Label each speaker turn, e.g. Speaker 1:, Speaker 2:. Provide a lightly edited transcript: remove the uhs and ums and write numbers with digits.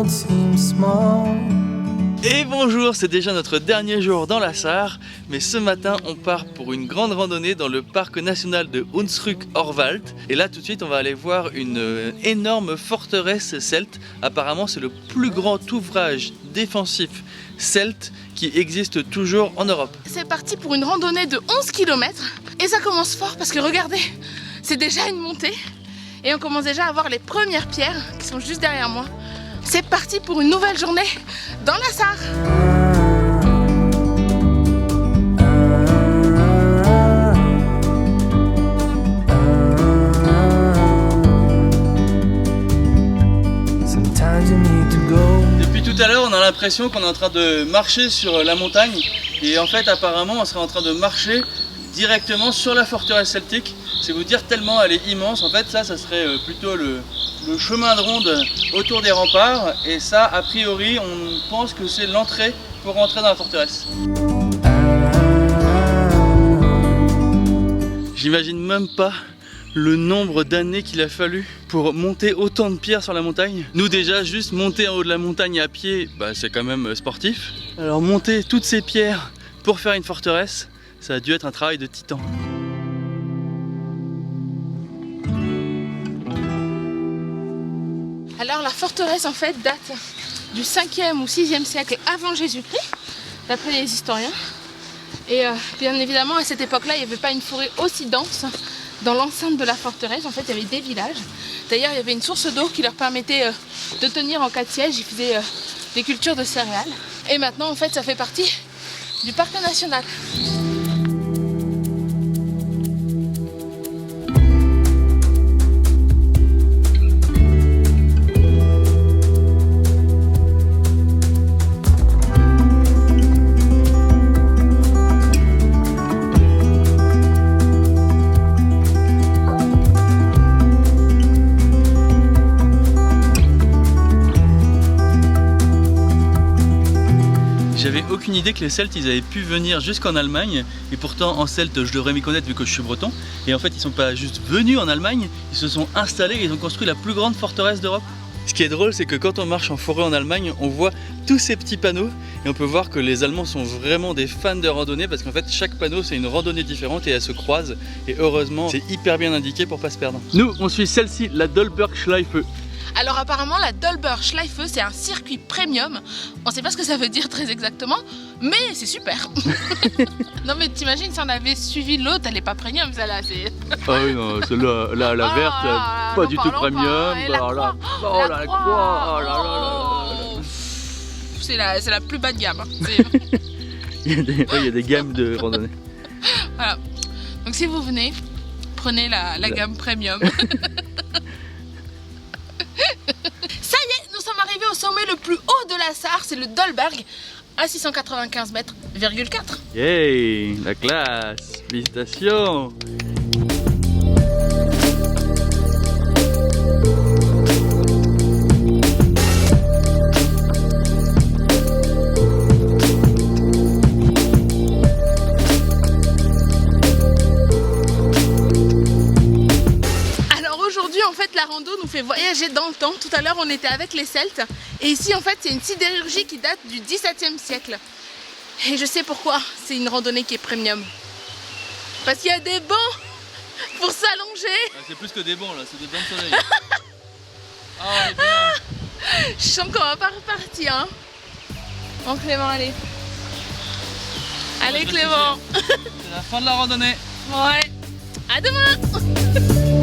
Speaker 1: world seems small.
Speaker 2: Et bonjour, c'est déjà notre dernier jour dans la Sarre, mais ce matin on part pour une grande randonnée dans le parc national de Hunsrück-Orwald. Et là tout de suite on va aller voir une énorme forteresse celte. Apparemment c'est le plus grand ouvrage défensif celte qui existe toujours en Europe.
Speaker 3: C'est parti pour une randonnée de 11 km et ça commence fort parce que regardez, c'est déjà une montée et on commence déjà à voir les premières pierres qui sont juste derrière moi. C'est parti pour une nouvelle journée dans la Sarre.
Speaker 2: Depuis tout à l'heure, on a l'impression qu'on est en train de marcher sur la montagne et en fait apparemment on serait en train de marcher directement sur la forteresse celtique. C'est vous dire tellement elle est immense. En fait ça serait plutôt le chemin de ronde autour des remparts et ça a priori on pense que c'est l'entrée pour rentrer dans la forteresse. J'imagine même pas le nombre d'années qu'il a fallu pour monter autant de pierres sur la montagne. Nous déjà juste monter en haut de la montagne à pied, c'est quand même sportif. Alors monter toutes ces pierres pour faire une forteresse, ça a dû être un travail de titan.
Speaker 3: Alors la forteresse en fait date du 5e ou 6e siècle avant Jésus-Christ, d'après les historiens. Et bien évidemment à cette époque-là, il n'y avait pas une forêt aussi dense dans l'enceinte de la forteresse. En fait, il y avait des villages. D'ailleurs, il y avait une source d'eau qui leur permettait de tenir en cas de siège. Ils faisaient des cultures de céréales. Et maintenant, en fait, ça fait partie du parc national.
Speaker 2: J'avais aucune idée que les Celtes ils avaient pu venir jusqu'en Allemagne et pourtant en Celte je devrais m'y connaître vu que je suis breton et en fait ils sont pas juste venus en Allemagne, ils se sont installés et ils ont construit la plus grande forteresse d'Europe. Ce qui est drôle c'est que quand on marche en forêt en Allemagne on voit tous ces petits panneaux et on peut voir que les Allemands sont vraiment des fans de randonnée parce qu'en fait chaque panneau c'est une randonnée différente et elles se croisent et heureusement c'est hyper bien indiqué pour pas se perdre. Nous on suit celle-ci, la Dolbergschleife.
Speaker 3: Alors apparemment la Dolbergschleife c'est un circuit premium. On sait pas ce que ça veut dire très exactement, mais c'est super. Non mais t'imagines si on avait suivi l'autre, elle est pas premium celle-là, c'est...
Speaker 2: Ah oui non, celle-là, la verte, pas du tout premium.
Speaker 3: Oh la croix, c'est la plus bas de gamme.
Speaker 2: Il y a des gammes de randonnée.
Speaker 3: Voilà. Donc si vous venez, prenez la gamme premium. Ça y est, nous sommes arrivés au sommet le plus haut de la Sarre, c'est le Dolberg, à 695 mètres, 4.
Speaker 2: Yay, la classe, félicitations.
Speaker 3: En fait la rando nous fait voyager dans le temps. Tout à l'heure on était avec les Celtes et ici en fait c'est une sidérurgie qui date du XVIIe siècle. Et je sais pourquoi c'est une randonnée qui est premium. Parce qu'il y a des bancs pour s'allonger.
Speaker 2: C'est plus que des bancs là, c'est des bancs de soleil. Ah, bien.
Speaker 3: Je sens qu'on va pas repartir hein. Bon Clément, allez. Allez Clément.
Speaker 2: C'est la fin de la randonnée.
Speaker 3: Ouais. À demain.